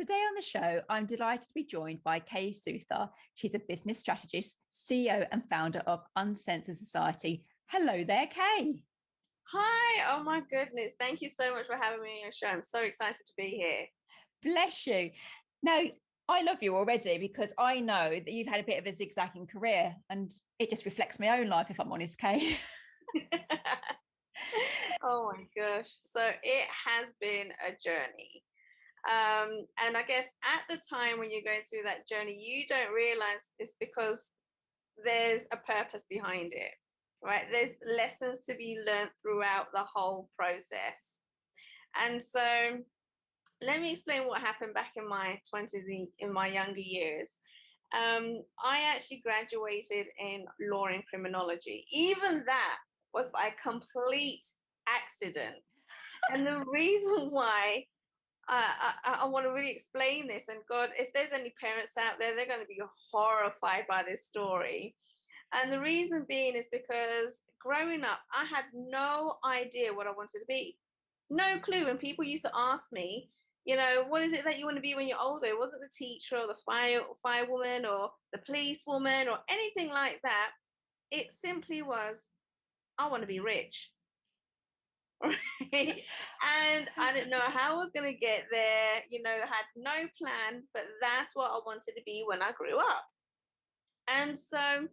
Today on the show, I'm delighted to be joined by Kay Suthar. She's a business strategist, CEO, and founder of Uncensored Society. Hello there, Kay. Hi, oh my goodness. Thank you so much for having me on your show. I'm so excited to be here. Bless you. Now, I love you already because I know that you've had a bit of a zigzagging career, and it just reflects my own life, if I'm honest, Kay. Oh my gosh. So it has been a journey. And I guess at the time when you're going through that journey, you don't realize it's because there's a purpose behind it, right? There's lessons to be learned throughout the whole process. And so let me explain what happened back in my 20s, in my younger years. I actually graduated in law and criminology. Even that was by a complete accident. And the reason why I want to really explain this, and God, if there's any parents out there, they're going to be horrified by this story. And the reason being is because growing up, I had no idea what I wanted to be. No clue. And people used to ask me, what is it that you want to be when you're older? It wasn't the teacher or the firewoman or the policewoman or anything like that. It simply was, I want to be rich. Right? And I didn't know how I was going to get there, had no plan, but that's what I wanted to be when I grew up. And so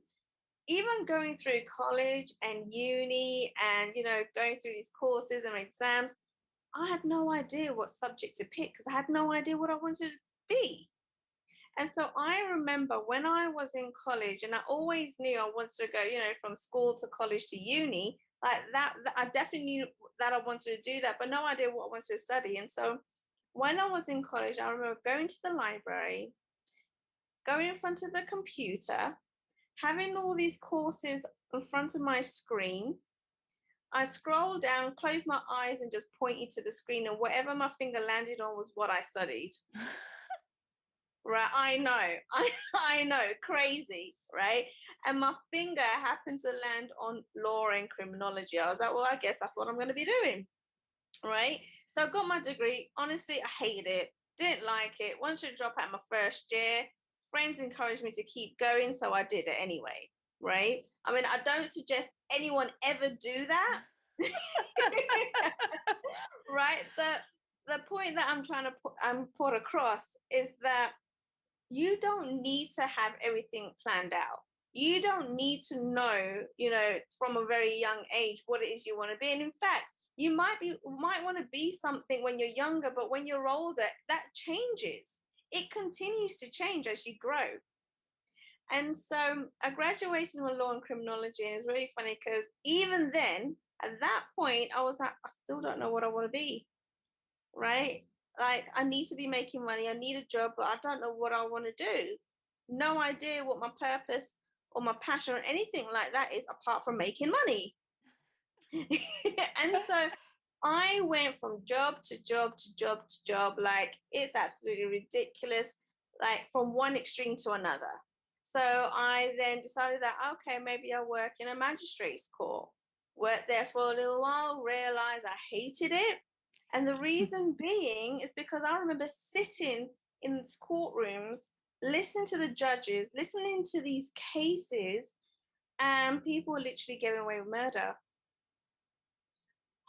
even going through college and uni and, going through these courses and exams, I had no idea what subject to pick because I had no idea what I wanted to be. And so I remember when I was in college, and I always knew I wanted to go, from school to college to uni, like that I definitely knew that I wanted to do that, but no idea what I wanted to study. And so when I was in college, I remember going to the library, going in front of the computer, having all these courses in front of my screen. I scrolled down, closed my eyes, and just pointed to the screen, and whatever my finger landed on was what I studied. Right, I know, crazy, right? And my finger happened to land on law and criminology. I was like, well, I guess that's what I'm going to be doing, right? So I got my degree. Honestly, I hated it, didn't like it, wanted to drop out my first year. Friends encouraged me to keep going, so I did it anyway, right? I mean, I don't suggest anyone ever do that, right? The point that I'm trying to put across is that you don't need to have everything planned out. You don't need to know, from a very young age what it is you want to be. And in fact, you might want to be something when you're younger, but when you're older, that changes. It continues to change as you grow. And so I graduated with law and criminology, and it's really funny because even then, at that point, I was like, I still don't know what I want to be, right? Like, I need to be making money. I need a job, but I don't know what I want to do. No idea what my purpose or my passion or anything like that is apart from making money. And so I went from job to job to job to job. Like, it's absolutely ridiculous, like from one extreme to another. So I then decided that, okay, maybe I'll work in a magistrate's court. Worked there for a little while, realized I hated it. And the reason being is because I remember sitting in these courtrooms, listening to the judges, listening to these cases, and people were literally getting away with murder.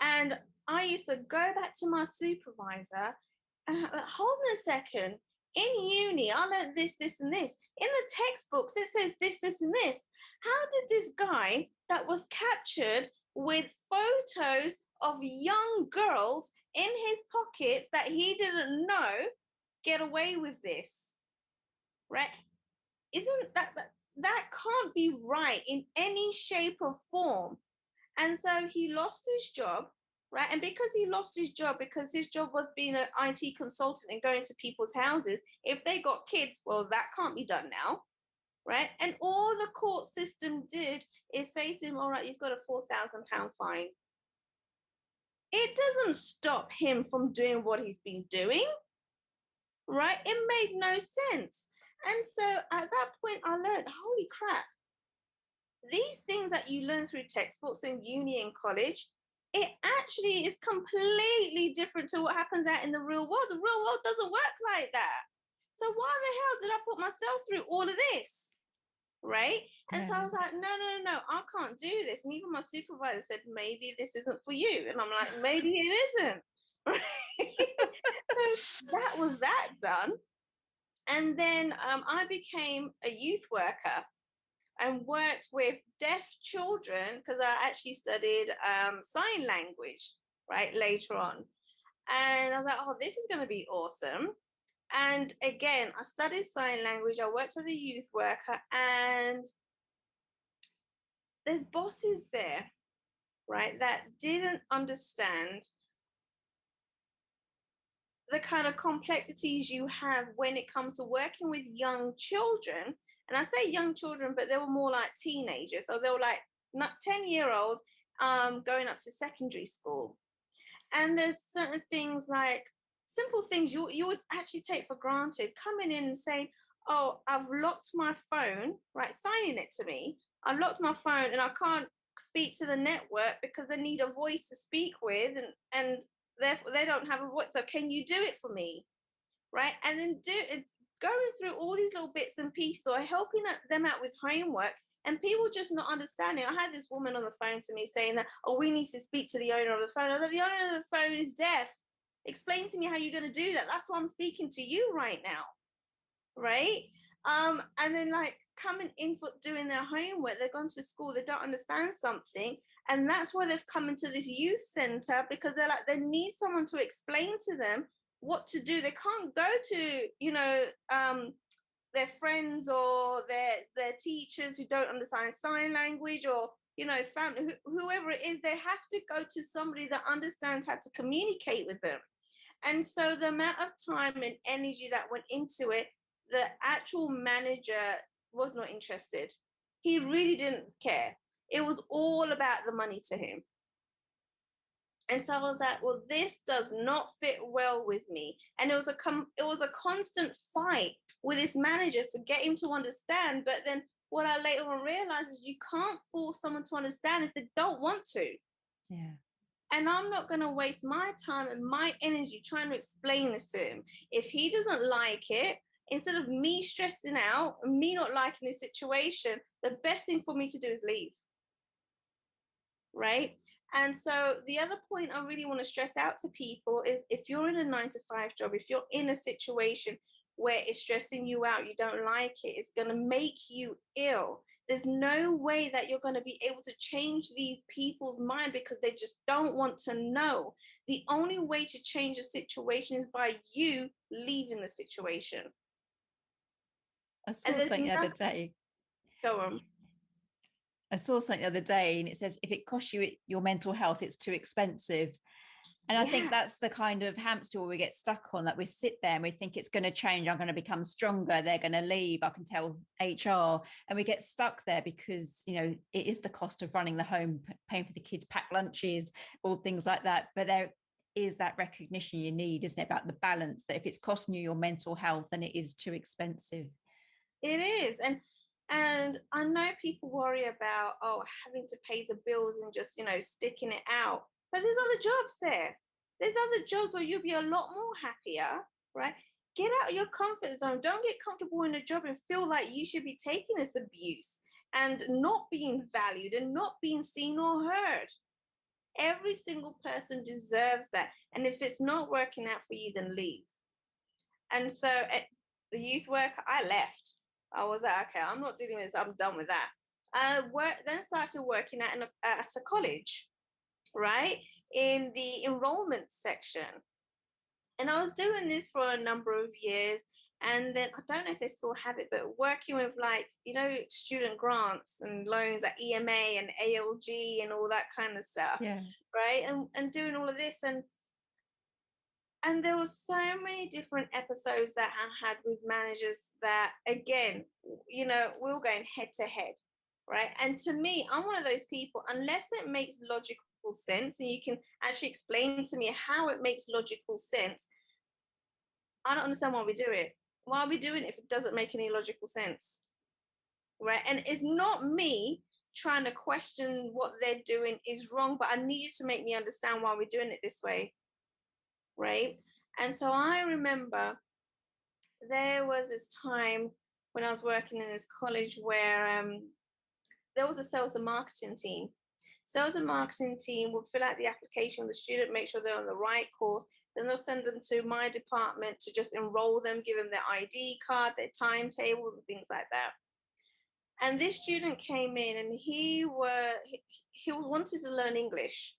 And I used to go back to my supervisor and hold on a second. In uni, I learned this, this, and this. In the textbooks, it says this, this, and this. How did this guy that was captured with photos of young girls in his pockets that he didn't know get away with this? Right? Isn't that can't be right in any shape or form? And so he lost his job, right? And because he lost his job, because his job was being an IT consultant and going to people's houses, if they got kids, well, that can't be done now, right? And all the court system did is say to him, all right, you've got a £4,000 fine. It doesn't stop him from doing what he's been doing, right? It made no sense. And so at that point, I learned, holy crap, these things that you learn through textbooks in uni and college, it actually is completely different to what happens out in the real world. The real world doesn't work like that. So why the hell did I put myself through all of this? Right. And so I was like, no, I can't do this. And even my supervisor said, maybe this isn't for you. And I'm like, maybe it isn't. So that was that done. And then I became a youth worker and worked with deaf children because I actually studied sign language, right, later on. And I was like, oh, this is going to be awesome. And again, I studied sign language. I worked as a youth worker, and there's bosses there, right, that didn't understand the kind of complexities you have when it comes to working with young children. And I say young children, but they were more like teenagers. So they were like not 10-year-old going up to secondary school. And there's certain things like simple things you would actually take for granted, coming in and saying, oh, I've locked my phone, right, signing it to me. I locked my phone and I can't speak to the network because they need a voice to speak with, and therefore they don't have a voice. So can you do it for me? Right. And then going through all these little bits and pieces or helping them out with homework, and people just not understanding. I had this woman on the phone to me saying that, oh, we need to speak to the owner of the phone. I said, the owner of the phone is deaf. Explain to me how you're going to do that. That's why I'm speaking to you right now. Right. And then like coming in for doing their homework, they've gone to school, they don't understand something. And that's why they've come into this youth center, because they're like, they need someone to explain to them what to do. They can't go to, their friends or their teachers who don't understand sign language, or family, whoever it is. They have to go to somebody that understands how to communicate with them. And so the amount of time and energy that went into it, the actual manager was not interested. He really didn't care. It was all about the money to him. And so I was like, well, this does not fit well with me. And it was a constant fight with this manager to get him to understand. But then what I later on realized is you can't force someone to understand if they don't want to. Yeah. And I'm not going to waste my time and my energy trying to explain this to him. If he doesn't like it, instead of me stressing out and me not liking this situation, the best thing for me to do is leave. Right? And so the other point I really want to stress out to people is, if you're in a 9-to-5 job, if you're in a situation where it's stressing you out, you don't like it, it's going to make you ill. There's no way that you're going to be able to change these people's mind because they just don't want to know. The only way to change a situation is by you leaving the situation. I saw something the other day. Go on. I saw something the other day, and it says, if it costs you your mental health, it's too expensive. And I think that's the kind of hamster wheel we get stuck on, that we sit there and we think it's going to change. I'm going to become stronger. They're going to leave. I can tell HR. And we get stuck there because, it is the cost of running the home, paying for the kids' packed lunches, all things like that. But there is that recognition you need, isn't it, about the balance, that if it's costing you your mental health, then it is too expensive. It is. And I know people worry about, having to pay the bills and just, sticking it out. But there's other jobs there. There's other jobs where you'll be a lot more happier, right? Get out of your comfort zone. Don't get comfortable in a job and feel like you should be taking this abuse and not being valued and not being seen or heard. Every single person deserves that. And if it's not working out for you, then leave. And so at the youth work, I left. I was like, okay, I'm not dealing with this. I'm done with that. Then started working at a college, right, in the enrollment section. And I was doing this for a number of years. And then I don't know if they still have it, but working with student grants and loans at EMA and ALG and all that kind of stuff. Yeah. Right. And doing all of this. And there were so many different episodes that I had with managers that, again, we were going head to head, right? And to me, I'm one of those people, unless it makes logical sense and you can actually explain to me how it makes logical sense, I don't understand why we do it. Why are we doing it if it doesn't make any logical sense, right? And it's not me trying to question what they're doing is wrong, but I need you to make me understand why we're doing it this way, right? And so I remember there was this time when I was working in this college where there was a sales and marketing team. Sales and marketing team would fill out the application with the student, make sure they're on the right course. Then they'll send them to my department to just enroll them, give them their ID card, their timetables, and things like that. And this student came in and he wanted to learn English.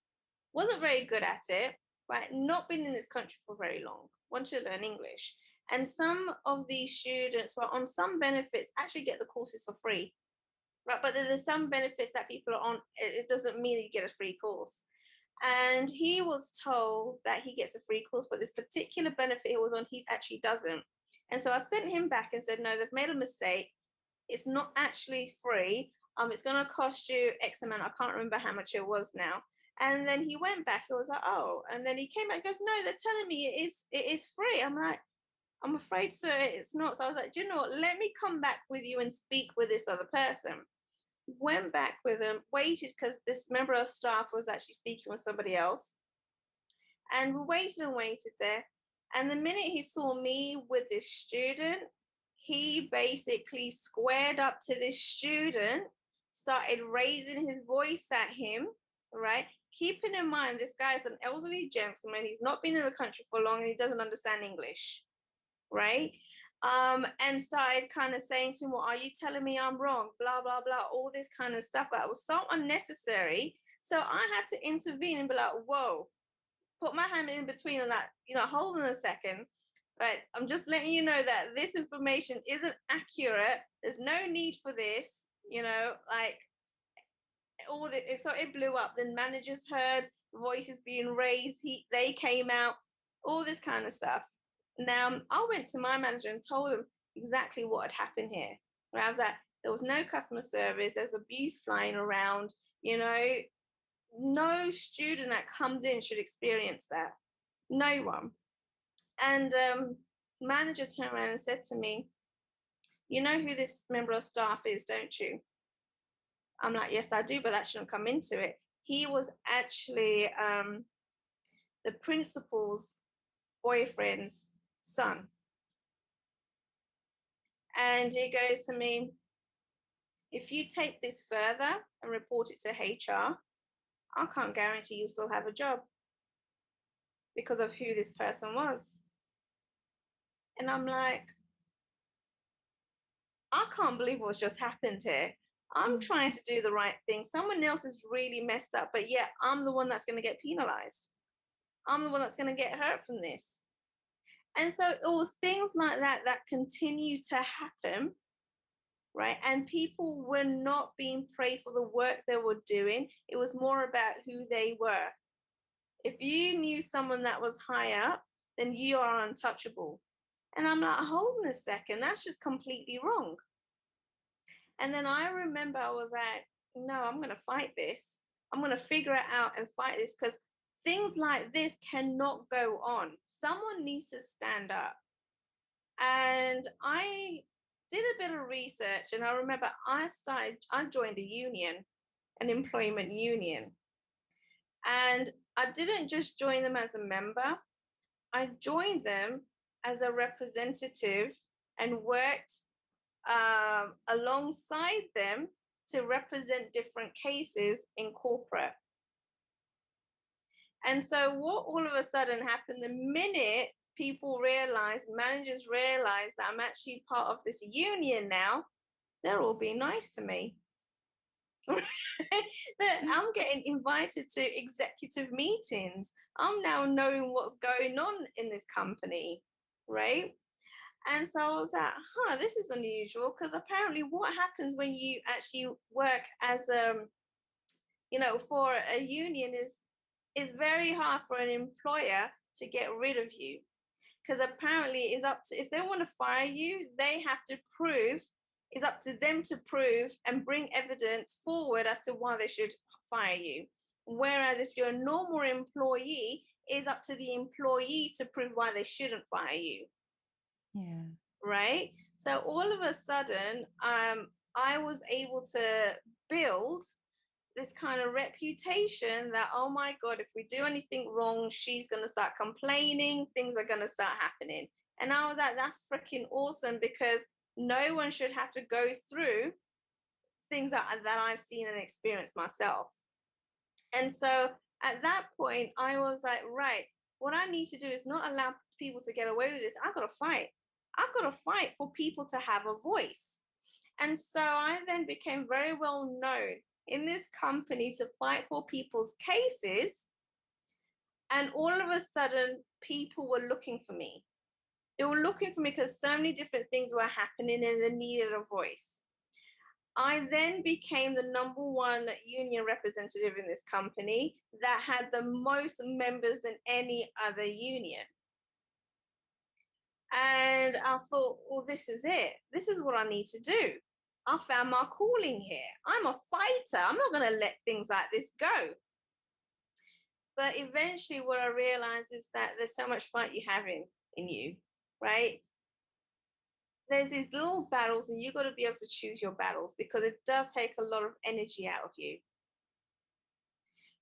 Wasn't very good at it, right? Not been in this country for very long. Wanted to learn English. And some of these students who are on some benefits actually get the courses for free. Right, but there's some benefits that people are on. It doesn't mean that you get a free course. And he was told that he gets a free course, but this particular benefit he was on, he actually doesn't. And so I sent him back and said, no, they've made a mistake. It's not actually free. It's going to cost you X amount. I can't remember how much it was now. And then he went back. He was like, oh. And then he came back and goes, no, they're telling me it is free. I'm like, I'm afraid, sir, it's not. So I was like, do you know what? Let me come back with you and speak with this other person. Went back with him, waited because this member of staff was actually speaking with somebody else. And we waited and waited there. And the minute he saw me with this student, he basically squared up to this student, started raising his voice at him, right? Keeping in mind, this guy is an elderly gentleman. He's not been in the country for long and he doesn't understand English, right? And started kind of saying to him, well, are you telling me I'm wrong? Blah, blah, blah, all this kind of stuff that was so unnecessary. So I had to intervene and be like, whoa, put my hand in between and that, hold on a second, right? I'm just letting you know that this information isn't accurate. There's no need for this, like all the, so it blew up. Then managers heard voices being raised. They came out, all this kind of stuff. Now, I went to my manager and told him exactly what had happened here. Where I was like, there was no customer service, there's abuse flying around, no student that comes in should experience that. No one. And manager turned around and said to me, you know who this member of staff is, don't you? I'm like, yes, I do, but that shouldn't come into it. He was actually the principal's boyfriend's son. And he goes to me, if you take this further and report it to HR, I can't guarantee you still have a job because of who this person was. And I'm like, I can't believe what's just happened here. I'm trying to do the right thing. Someone else is really messed up, but yet I'm the one that's going to get penalized. I'm the one that's going to get hurt from this. And so it was things like that that continue to happen, right? And people were not being praised for the work they were doing. It was more about who they were. If you knew someone that was high up, then you are untouchable. And I'm like, hold on a second, that's just completely wrong. And then I remember I was like, no, I'm going to fight this. I'm going to figure it out and fight this because things like this cannot go on. Someone needs to stand up. And I did a bit of research and I remember I joined a union, an employment union. And I didn't just join them as a member. I joined them as a representative and worked alongside them to represent different cases in corporate. And so what all of a sudden happened, the minute people realize, managers realize that I'm actually part of this union now, they're all being nice to me. That I'm getting invited to executive meetings. I'm now knowing what's going on in this company, right? And so I was like, this is unusual because apparently what happens when you actually work as for a union is very hard for an employer to get rid of you, because apparently it's up to, if they want to fire you, they have to prove, it's up to them to prove and bring evidence forward as to why they should fire you. Whereas if you're a normal employee, it's up to the employee to prove why they shouldn't fire you. Yeah. Right. So all of a sudden, I was able to build this kind of reputation that, oh my God, if we do anything wrong, she's going to start complaining, things are going to start happening. And I was like, that's freaking awesome, because no one should have to go through things that I've seen and experienced myself. And so at that point, I was like, right, what I need to do is not allow people to get away with this. I've got to fight. I've got to fight for people to have a voice. And so I then became very well known in this company to fight for people's cases. And all of a sudden, people were looking for me. They were looking for me because so many different things were happening and they needed a voice. I then became the #1 union representative in this company that had the most members than any other union. And I thought, well, this is it. This is what I need to do. I found my calling here. I'm a fighter. I'm not going to let things like this go. But eventually what I realized is that there's so much fight you have in you, right? There's these little battles and you've got to be able to choose your battles, because it does take a lot of energy out of you.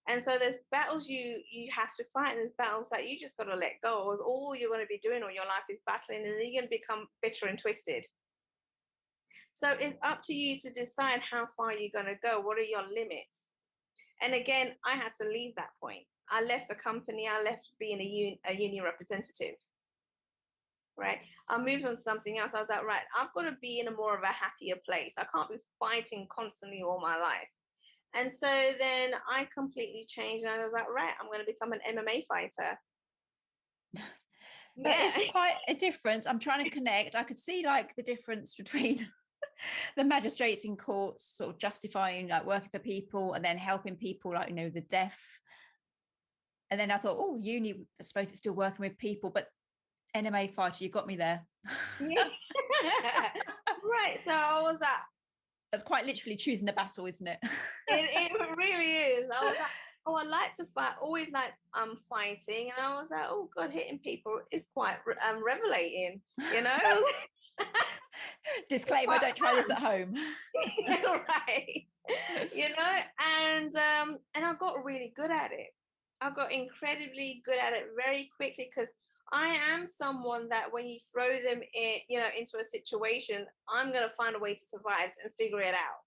And so there's battles you have to fight, and there's battles that you just got to let go, or all you're going to be doing all your life is battling, and then you're going to become bitter and twisted. So it's up to you to decide how far you're going to go. What are your limits? And again, I had to leave that point. I left the company. I left being a union representative. Right. I moved on to something else. I was like, right, I've got to be in a more of a happier place. I can't be fighting constantly all my life. And so then I completely changed, and I was like, right, I'm going to become an MMA fighter. That is quite a difference. I'm trying to connect. I could see like the difference between the magistrates in courts sort of justifying like working for people and then helping people like, you know, the deaf. And then I thought, oh, uni, I suppose it's still working with people, but MMA fighter, you got me there. Right. So I was like, that's quite literally choosing a battle, isn't it? it really is. I was like, oh, I like to fight, always like fighting. And I was like, oh God, hitting people is quite revelating, you know? Disclaimer, don't try this at home. Right. You know, and I got really good at it. I got incredibly good at it very quickly, because I am someone that when you throw them in, you know, into a situation, I'm going to find a way to survive and figure it out.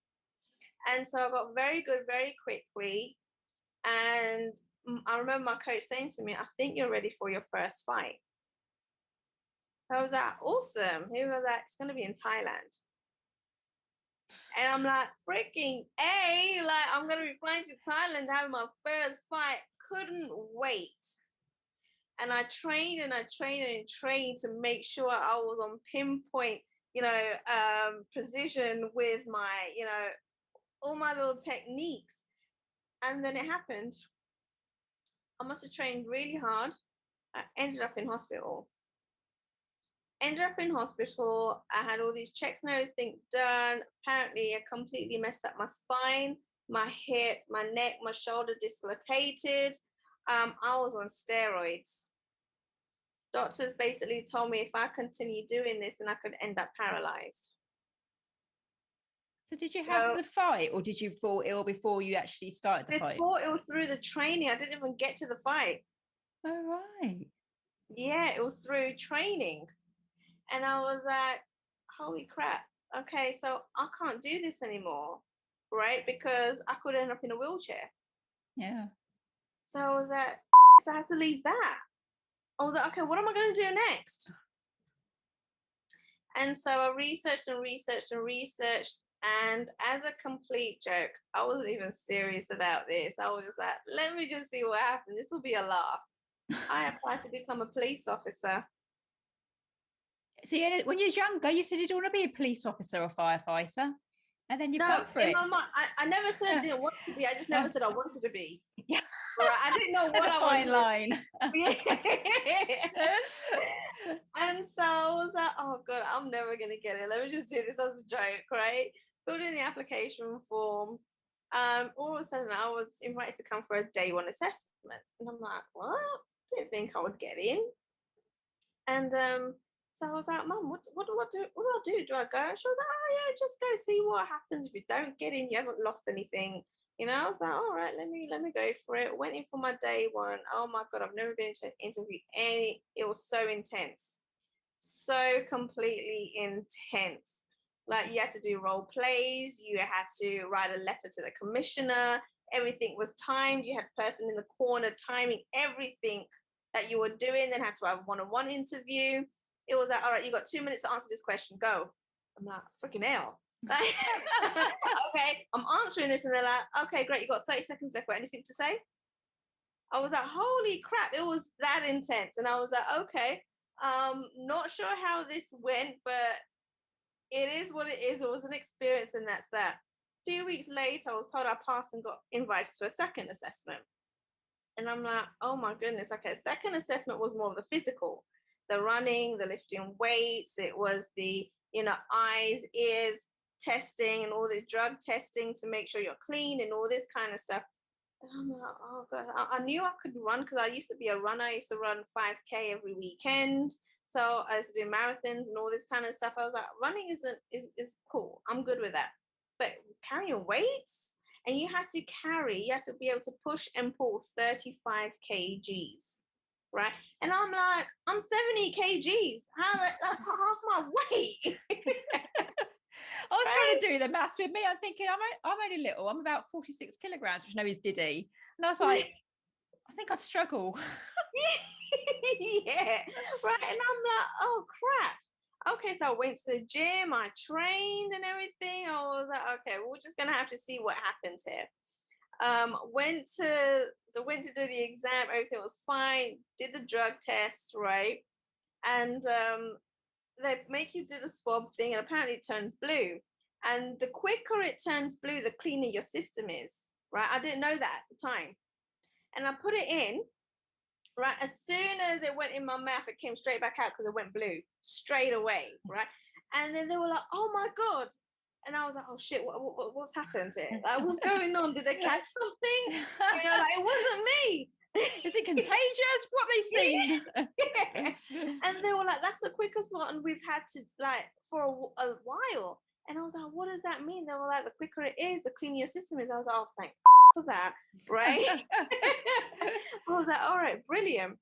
And so I got very good very quickly. And I remember my coach saying to me, I think you're ready for your first fight. I was like, awesome. He was like, it's going to be in Thailand. And I'm like, freaking A, like, I'm going to be flying to Thailand, having my first fight. Couldn't wait. And I trained and I trained and trained to make sure I was on pinpoint, you know, precision with my, you know, all my little techniques. And then it happened. I must have trained really hard. I ended up in hospital. I had all these checks and everything done. Apparently, I completely messed up my spine, my hip, my neck, my shoulder dislocated. I was on steroids. Doctors basically told me if I continue doing this, then I could end up paralyzed. So did you have the fight, or did you fall ill before you actually started the fight? Before, it was through the training. I didn't even get to the fight. Oh, right. Yeah, it was through training. And I was like, holy crap. Okay, so I can't do this anymore, right? Because I could end up in a wheelchair. Yeah. So I was like, so I had to leave that. I was like, okay, what am I going to do next? And so I researched and researched and researched. And as a complete joke, I wasn't even serious about this. I was just like, let me just see what happens. This will be a laugh. I applied to become a police officer. So when you was younger, you said you didn't want to be a police officer or firefighter. And then you've gone for it. My mind, I never said I didn't want to be. I just never said I wanted to be. Yeah. Right? I didn't know what I wanted. Fine line. And so I was like, oh God, I'm never going to get it. Let me just do this as a joke, right? Filled in the application form. All of a sudden, I was invited to come for a day one assessment. And I'm like, what? Didn't think I would get in. And so I was like, Mum, what do what do I do? Do I go? And she was like, oh yeah, just go see what happens. If you don't get in, you haven't lost anything. You know, I was like, all right, let me go for it. Went in for my day one. Oh my God, I've never been to an interview. It was so intense. So completely intense. Like, you had to do role plays, you had to write a letter to the commissioner, everything was timed, you had a person in the corner timing everything that you were doing, then had to have a one-on-one interview. It was like, all right, you got 2 minutes to answer this question, go. I'm like, freaking hell. Like, okay, I'm answering this, and they're like, okay, great, you got 30 seconds left. Anything to say? I was like, holy crap, it was that intense. And I was like, okay, not sure how this went, but it is what it is. It was an experience, and that's that. A few weeks later, I was told I passed and got invited to a second assessment. And I'm like, oh my goodness, okay, second assessment was more of the physical, the running, the lifting weights. It was the, eyes, ears testing and all the drug testing to make sure you're clean and all this kind of stuff. And I'm like, oh God, I knew I could run because I used to be a runner. I used to run 5K every weekend. So I used to do marathons and all this kind of stuff. I was like, running is cool. I'm good with that. But carrying weights, and you have to be able to push and pull 35 kgs, right? And I'm like, I'm 70 kgs. That's half my weight. I was trying to do the maths with me. I'm thinking, I'm only little. I'm about 46 kilograms, which I know is Diddy. And I was like, I think I'd struggle. Yeah, right. And I'm like, oh crap. Okay, so I went to the gym, I trained and everything. I was like, okay, we're just gonna have to see what happens here. Went to do the exam, everything was fine, did the drug test, right? And they make you do the swab thing, and apparently it turns blue. And the quicker it turns blue, the cleaner your system is, right? I didn't know that at the time. And I put it in, right? As soon as it went in my mouth, it came straight back out because it went blue straight away, right? And then they were like, oh my God. And I was like, oh shit, what's happened here? Like, what's going on? Did they catch something? Like, it wasn't me. Is it contagious? What have they seen? Yeah. And they were like, that's the quickest one we've had to, like, for a while. And I was like, what does that mean? They were like, the quicker it is, the cleaner your system is. I was like, oh, thank for that, right? I was like, all right, brilliant.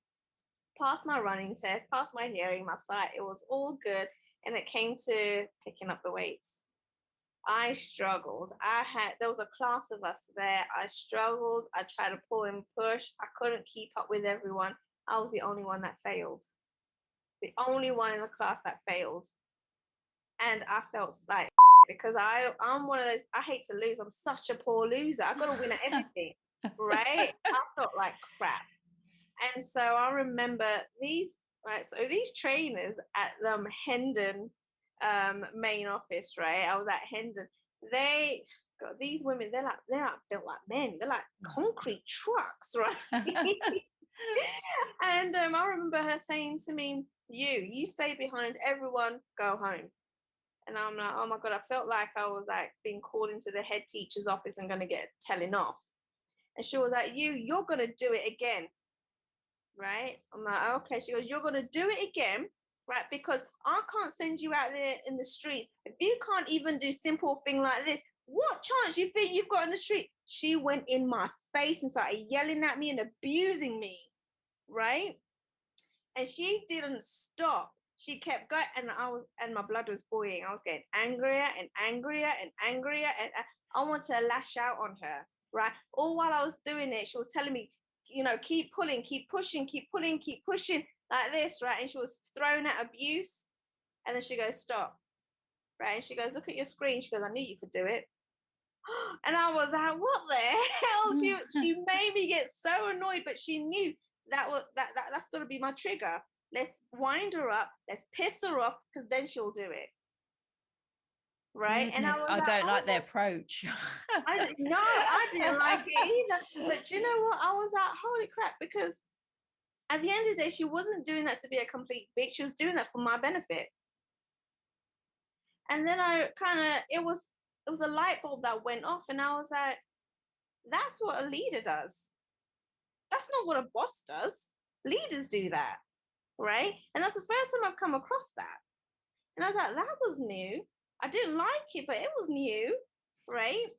Passed my running test, passed my hearing, my sight. It was all good. And it came to picking up the weights. I struggled. There was a class of us there. I struggled. I tried to pull and push. I couldn't keep up with everyone. I was the only one that failed. The only one in the class that failed. And I felt like because I'm one of those, I hate to lose. I'm such a poor loser. I've got to win at everything, right? I felt like crap. And so I remember these trainers at the Hendon main office, right? I was at Hendon. These women, they're not built like men. They're like concrete trucks, right? And I remember her saying to me, you stay behind, everyone go home. And I'm like, oh my God, I felt like I was like being called into the head teacher's office and going to get telling off. And she was like, you're going to do it again. Right? I'm like, okay. She goes, you're going to do it again, right? Because I can't send you out there in the streets. If you can't even do simple thing like this, what chance you think you've got in the street? She went in my face and started yelling at me and abusing me, right? And she didn't stop. She kept going, and my blood was boiling. I was getting angrier and angrier and angrier, and I wanted to lash out on her, right? All while I was doing it, she was telling me, keep pulling, keep pushing, keep pulling, keep pushing, like this, right? And she was throwing out abuse, and then she goes, stop, right? And she goes, look at your screen. She goes, I knew you could do it. And I was like, what the hell? She made me get so annoyed, but she knew that's going to be my trigger. Let's wind her up. Let's piss her off, because then she'll do it. Right? Goodness, and I don't like their approach. I didn't like it either. But you know what? I was like, holy crap, because at the end of the day, she wasn't doing that to be a complete bitch. She was doing that for my benefit. And then it was a light bulb that went off, and I was like, that's what a leader does. That's not what a boss does. Leaders do that, right? And that's the first time I've come across that. And I was like, that was new. I didn't like it, but it was new, right?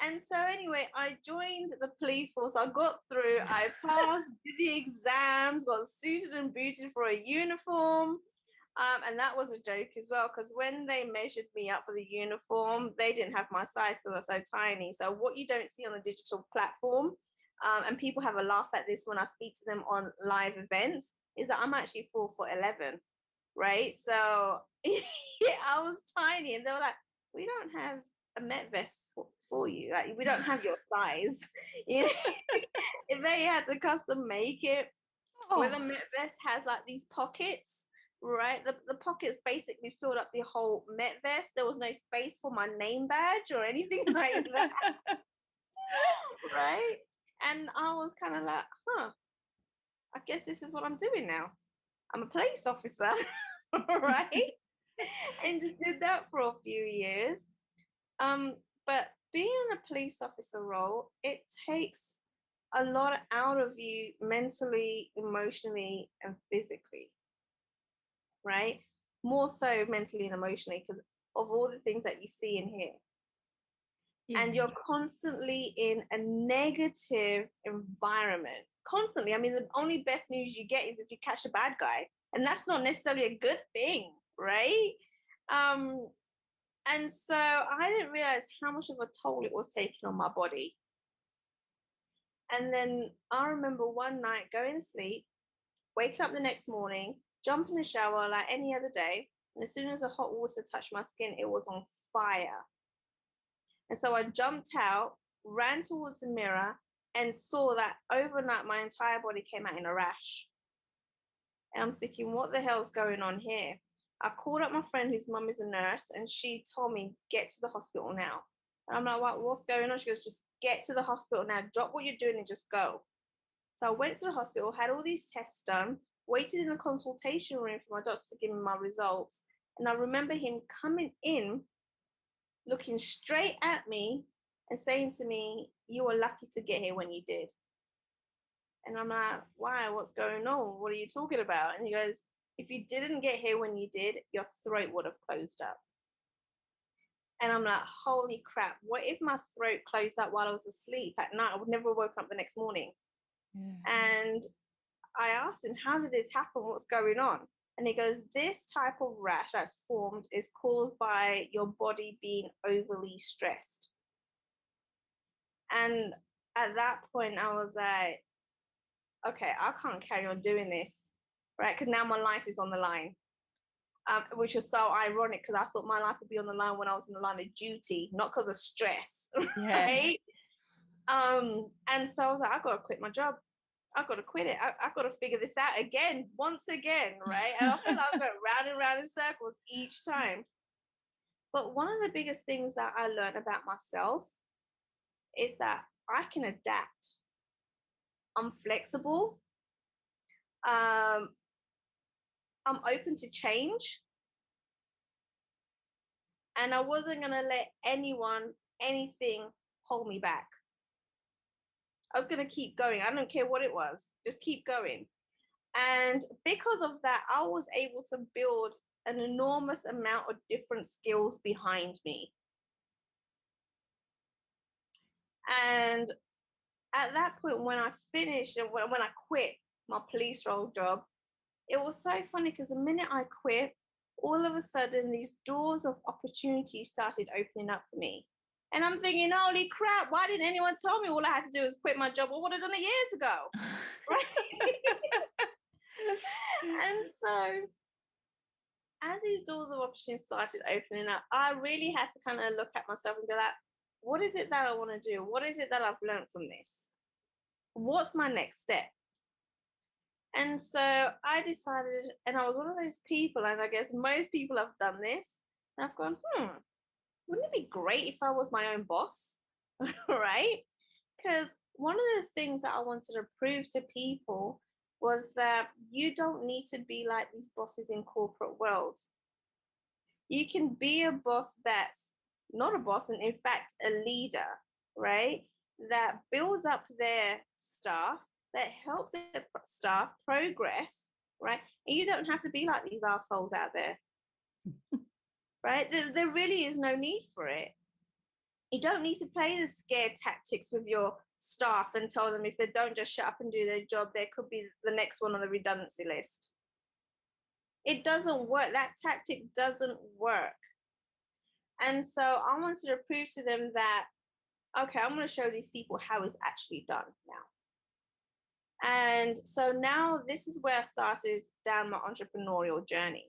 And so anyway, I joined the police force. I got through, I passed, did the exams, got suited and booted for a uniform. And that was a joke as well, because when they measured me up for the uniform, they didn't have my size because I was so tiny. So what you don't see on the digital platform, and people have a laugh at this when I speak to them on live events, is that I'm actually 4'11", right? So yeah, I was tiny, and they were like, "We don't have a Met vest for you. Like, we don't have your size." You know, if they had to custom make it, where the Met vest has like these pockets, right? The pockets basically filled up the whole Met vest. There was no space for my name badge or anything like that, right? And I was kind of like, huh, I guess this is what I'm doing now. I'm a police officer, right? And just did that for a few years. But being in a police officer role, it takes a lot out of you mentally, emotionally, and physically, right? More so mentally and emotionally because of all the things that you see and hear. Yeah. And you're constantly in a negative environment. Constantly. I mean, the only best news you get is if you catch a bad guy. And that's not necessarily a good thing, right? And so I didn't realize how much of a toll it was taking on my body. And then I remember one night going to sleep, waking up the next morning, jump in the shower like any other day. And as soon as the hot water touched my skin, it was on fire. And so I jumped out, ran towards the mirror, and saw that overnight my entire body came out in a rash. And I'm thinking, what the hell's going on here? I called up my friend whose mum is a nurse, and she told me, get to the hospital now. And I'm like, what's going on? She goes, just get to the hospital now. Drop what you're doing and just go. So I went to the hospital, had all these tests done, waited in the consultation room for my doctor to give me my results. And I remember him coming in, looking straight at me and saying to me, you were lucky to get here when you did. And I'm like, why? What's going on? What are you talking about? And he goes, if you didn't get here when you did, your throat would have closed up. And I'm like, holy crap, what if my throat closed up while I was asleep at night? I would never woke up the next morning. Yeah. And I asked him, how did this happen? What's going on? And he goes, this type of rash that's formed is caused by your body being overly stressed. And at that point, I was like, okay, I can't carry on doing this, right? Because now my life is on the line, which was so ironic because I thought my life would be on the line when I was in the line of duty, not because of stress, right? And so I was like, I've got to quit my job. I've got to quit it. I've got to figure this out again, once again, right? And I feel like I'm going round and round in circles each time. But one of the biggest things that I learned about myself is that I can adapt. I'm flexible. I'm open to change. And I wasn't going to let anyone, anything hold me back. I was going to keep going. I don't care what it was. Just keep going. And because of that, I was able to build an enormous amount of different skills behind me. And at that point, when I finished and when I quit my police role job, it was so funny because the minute I quit, all of a sudden these doors of opportunity started opening up for me. And I'm thinking, holy crap, why didn't anyone tell me all I had to do was quit my job? I would have done it years ago. Right? And so as these doors of opportunity started opening up, I really had to kind of look at myself and be like, what is it that I want to do? What is it that I've learned from this? What's my next step? And so I decided, and I was one of those people, and I guess most people have done this, and I've gone, wouldn't it be great if I was my own boss? Right? Because one of the things that I wanted to prove to people was that you don't need to be like these bosses in corporate world. You can be a boss that's not a boss, and in fact, a leader, right? That builds up their staff, that helps their staff progress, right? And you don't have to be like these assholes out there. right? There really is no need for it. You don't need to play the scare tactics with your staff and tell them if they don't just shut up and do their job, there could be the next one on the redundancy list. It doesn't work. That tactic doesn't work. And so I wanted to prove to them that, okay, I'm going to show these people how it's actually done now. And so now this is where I started down my entrepreneurial journey.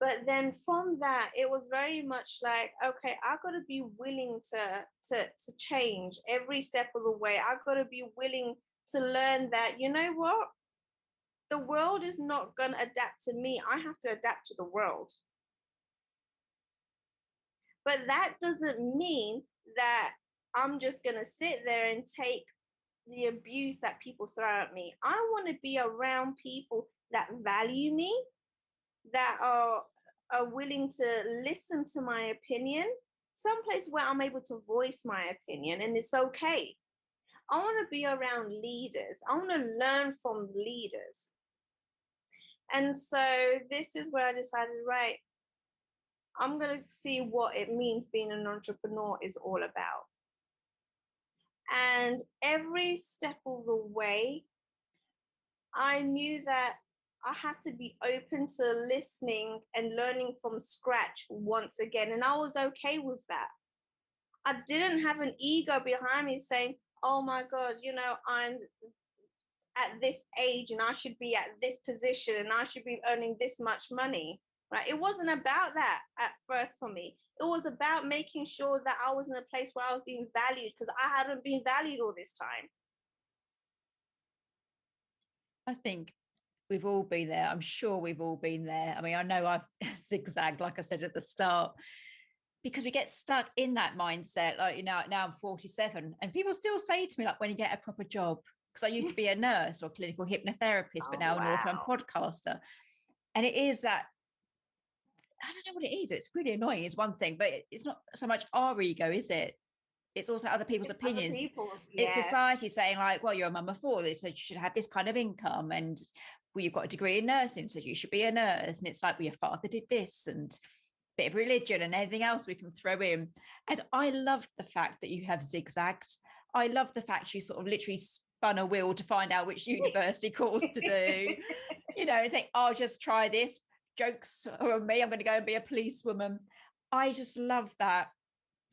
But then from that, it was very much like, okay, I've got to be willing to change every step of the way. I've got to be willing to learn that, you know what? The world is not going to adapt to me. I have to adapt to the world. But that doesn't mean that I'm just going to sit there and take the abuse that people throw at me. I want to be around people that value me, that are willing to listen to my opinion, someplace where I'm able to voice my opinion and it's okay. I want to be around leaders. I want to learn from leaders. And so this is where I decided, right, I'm going to see what it means being an entrepreneur is all about. And every step of the way, I knew that I had to be open to listening and learning from scratch once again. And I was okay with that. I didn't have an ego behind me saying, oh my God, you know, I'm at this age and I should be at this position and I should be earning this much money. Right? It wasn't about that at first for me. It was about making sure that I was in a place where I was being valued, because I hadn't been valued all this time. I think we've all been there. I'm sure we've all been there. I mean, I know I've zigzagged, like I said at the start, because we get stuck in that mindset. Like, you know, now I'm 47 and people still say to me, like, when you get a proper job, because I used to be a nurse or clinical hypnotherapist, but now an author and podcaster. And it is that, I don't know what it is. It's really annoying. It's one thing, but it's not so much our ego, is it? It's also other people's opinions. Other people, It's society saying like, well, you're a mum of four, so you should have this kind of income, and well, you've got a degree in nursing, so you should be a nurse. And it's like, well, your father did this, and a bit of religion and anything else we can throw in. And I love the fact that you have zigzagged. I love the fact you sort of literally spun a wheel to find out which university course to do, you know, and think, I'll just try this. Jokes on me, I'm going to go and be a policewoman. I just love that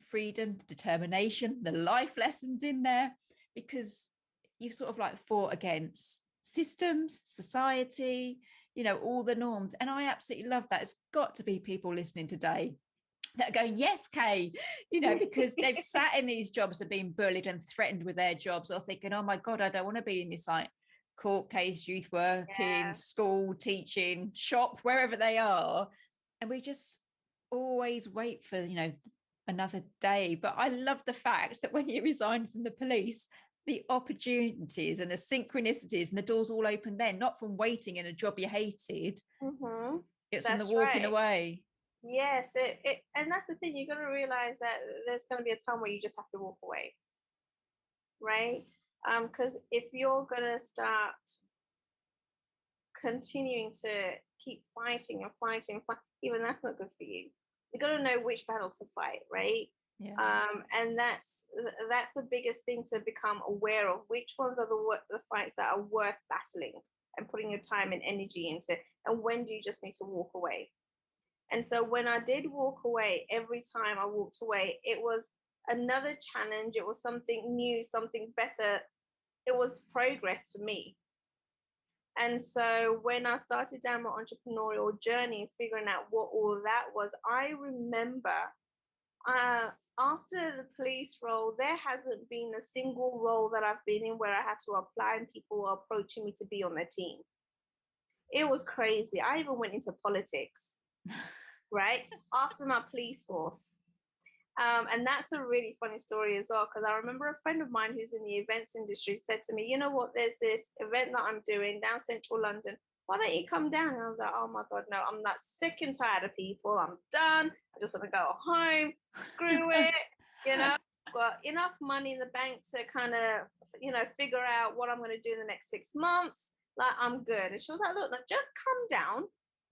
freedom, determination, the life lessons in there, because you've sort of like fought against systems, society, you know, all the norms. And I absolutely love that. It's got to be people listening today that are going, yes, Kay, you know, because they've sat in these jobs and been bullied and threatened with their jobs, or thinking, oh my God, I don't want to be in this like court case, youth working, school, teaching, shop, wherever they are. And we just always wait for, you know, another day. But I love the fact that when you resigned from the police, the opportunities and the synchronicities and the doors all open then, not from waiting in a job you hated. Mm-hmm. It's from the walking away. Yes, and that's the thing. You're going to realize that there's going to be a time where you just have to walk away, right? Because if you're going to start continuing to keep fighting and fighting, even that's not good for you. You got to know which battle to fight, right? Yeah. And that's the biggest thing to become aware of. Which ones are the fights that are worth battling and putting your time and energy into, and when do you just need to walk away? And so when I did walk away, every time I walked away, it was another challenge. It was something new, something better. It was progress for me. And so when I started down my entrepreneurial journey, figuring out what all of that was, I remember after the police role, there hasn't been a single role that I've been in where I had to apply and people were approaching me to be on their team. It was crazy. I even went into politics, right? After my police force. And that's a really funny story as well, because I remember a friend of mine who's in the events industry said to me, you know what, there's this event that I'm doing down central London. Why don't you come down? And I was like, oh my God, no, I'm not, sick and tired of people. I'm done. I just want to go home. Screw it. You know, I've got enough money in the bank to kind of, you know, figure out what I'm going to do in the next 6 months. Like, I'm good. And she was like, look, just come down.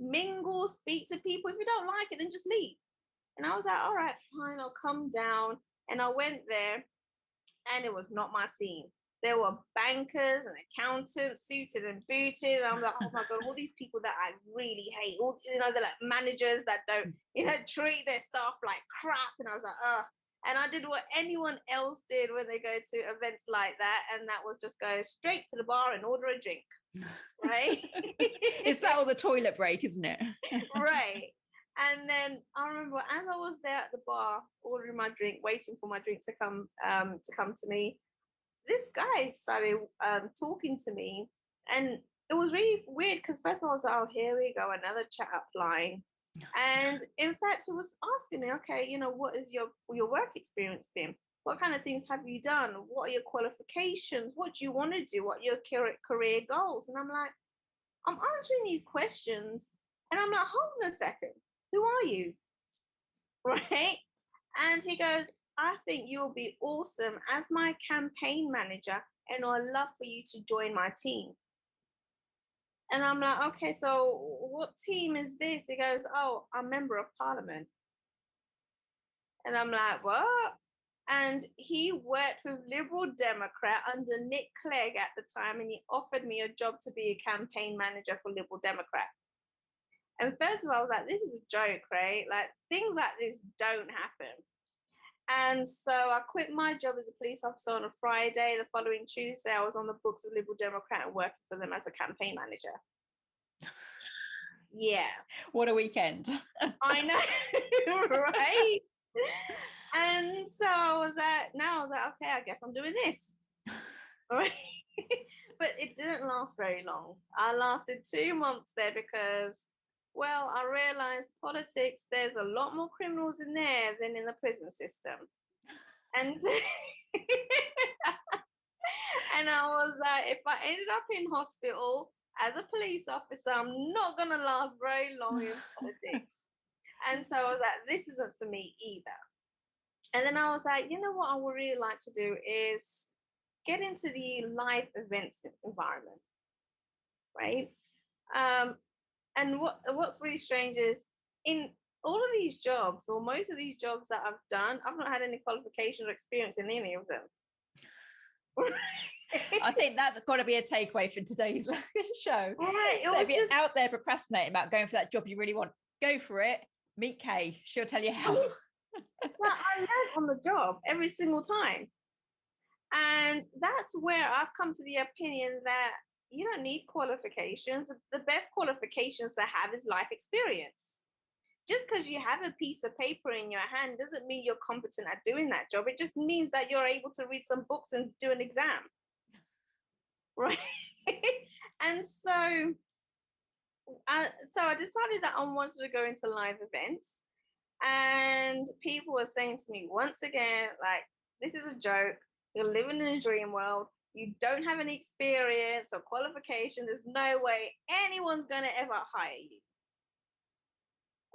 mingle, speak to people. If you don't like it, then just leave. And I was like, all right, fine, I'll come down. And I went there, and it was not my scene. There were bankers and accountants, suited and booted. And I'm like, oh my God, all these people that I really hate. All, they're like managers that don't, treat their staff like crap. And I was like, ugh. And I did what anyone else did when they go to events like that. And that was just go straight to the bar and order a drink. Right? It's that or the toilet break, isn't it? Right. And then I remember as I was there at the bar ordering my drink, waiting for my drink to come to me, this guy started talking to me, and it was really weird because first of all I was like, oh, here we go, another chat up line. And in fact, he was asking me, okay, what is your work experience been? What kind of things have you done? What are your qualifications? What do you want to do? What are your career goals? And I'm like, I'm answering these questions, and I'm like, hold on a second, who are you? Right? And he goes, I think you'll be awesome as my campaign manager, and I'd love for you to join my team. And I'm like, okay, so what team is this? He goes, oh, I'm member of parliament. And I'm like, what? And he worked with Liberal Democrat under Nick Clegg at the time, and he offered me a job to be a campaign manager for Liberal Democrat. And first of all, I was like, this is a joke, right? Like, things like this don't happen. And so I quit my job as a police officer on a Friday. The following Tuesday, I was on the books of Liberal Democrat and working for them as a campaign manager. Yeah. What a weekend. I know, right? And so I was like, okay, I guess I'm doing this. Right? But it didn't last very long. I lasted 2 months there because, well, I realized politics, there's a lot more criminals in there than in the prison system. And and I was like, if I ended up in hospital as a police officer, I'm not going to last very long in politics. And so I was like, this isn't for me either. And then I was like, you know what I would really like to do is get into the live events environment, right? And what's really strange is in all of these jobs, or most of these jobs that I've done, I've not had any qualification or experience in any of them. I think that's got to be a takeaway for today's show. Right. So if you're out there procrastinating about going for that job you really want, go for it. Meet Kay. She'll tell you how. I learn on the job every single time. And that's where I've come to the opinion that you don't need qualifications. The best qualifications to have is life experience. Just because you have a piece of paper in your hand doesn't mean you're competent at doing that job. It just means that you're able to read some books and do an exam. Right? And so I decided that I wanted to go into live events. And people were saying to me once again, like, this is a joke. You're living in a dream world. You don't have any experience or qualification. There's no way anyone's going to ever hire you.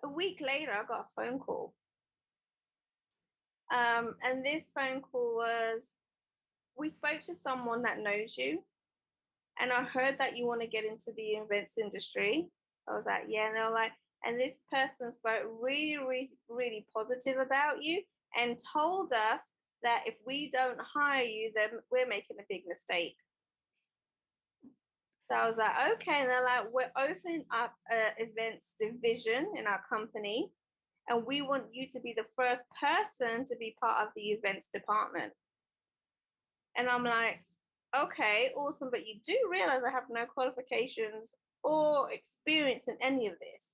A week later, I got a phone call. And this phone call was, we spoke to someone that knows you. And I heard that you want to get into the events industry. I was like, yeah. And they were like, and this person spoke really, really, really positive about you and told us that if we don't hire you, then we're making a big mistake. So I was like, okay. And they're like, we're opening up an events division in our company, and we want you to be the first person to be part of the events department. And I'm like, okay, awesome. But you do realize I have no qualifications or experience in any of this.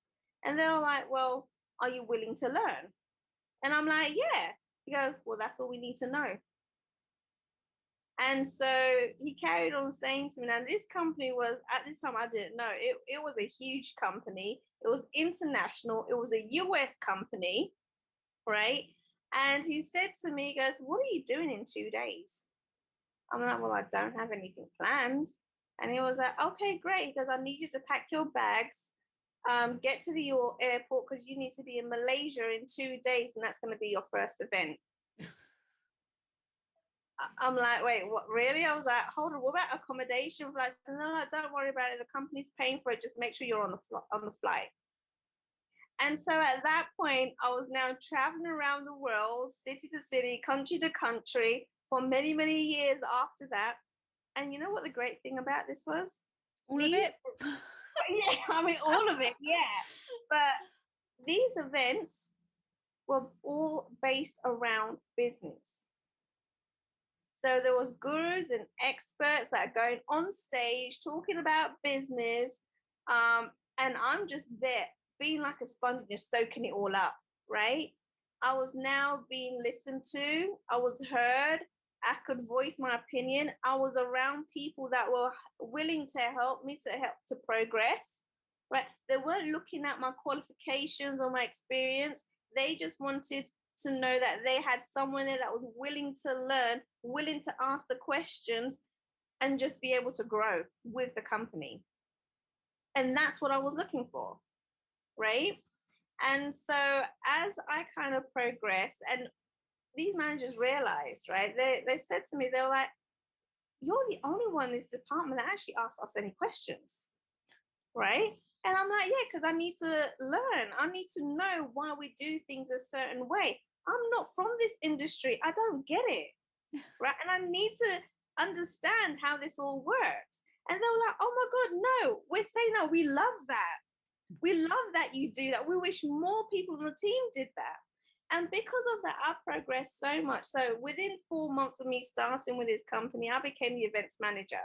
And they're like, well, are you willing to learn? And I'm like, yeah. He goes, well, that's all we need to know. And so he carried on saying to me, now this company was, at this time, I didn't know, it was a huge company. It was international. It was a US company, right? And he said to me, he goes, what are you doing in 2 days? I'm like, well, I don't have anything planned. And he was like, okay, great. He goes, I need you to pack your bags, get to the airport because you need to be in Malaysia in 2 days, and that's going to be your first event. I'm like, wait, what, really? I was like, hold on, what about accommodation flights? And they're like, don't worry about it, the company's paying for it, just make sure you're on the flight. And so at that point, I was now traveling around the world, city to city, country to country, for many, many years after that. And you know what the great thing about this was? All of it. Yeah, I mean, all of it, yeah. But these events were all based around business. So there was gurus and experts that are going on stage talking about business. And I'm just there being like a sponge, just soaking it all up, right? I was now being listened to. I was heard. I could voice my opinion. I was around people that were willing to help me to progress, right? They weren't looking at my qualifications or my experience. They just wanted to know that they had someone there that was willing to learn, willing to ask the questions, and just be able to grow with the company. And that's what I was looking for, right? And so as I kind of progressed, and these managers realized, right, they said to me, they were like, you're the only one in this department that actually asks us any questions, right? And I'm like, yeah, because I need to learn. I need to know why we do things a certain way. I'm not from this industry. I don't get it, right? And I need to understand how this all works. And they were like, oh my God, no, we're saying no, we love that. We love that you do that. We wish more people on the team did that. And because of that, I progressed so much. So within 4 months of me starting with this company, I became the events manager.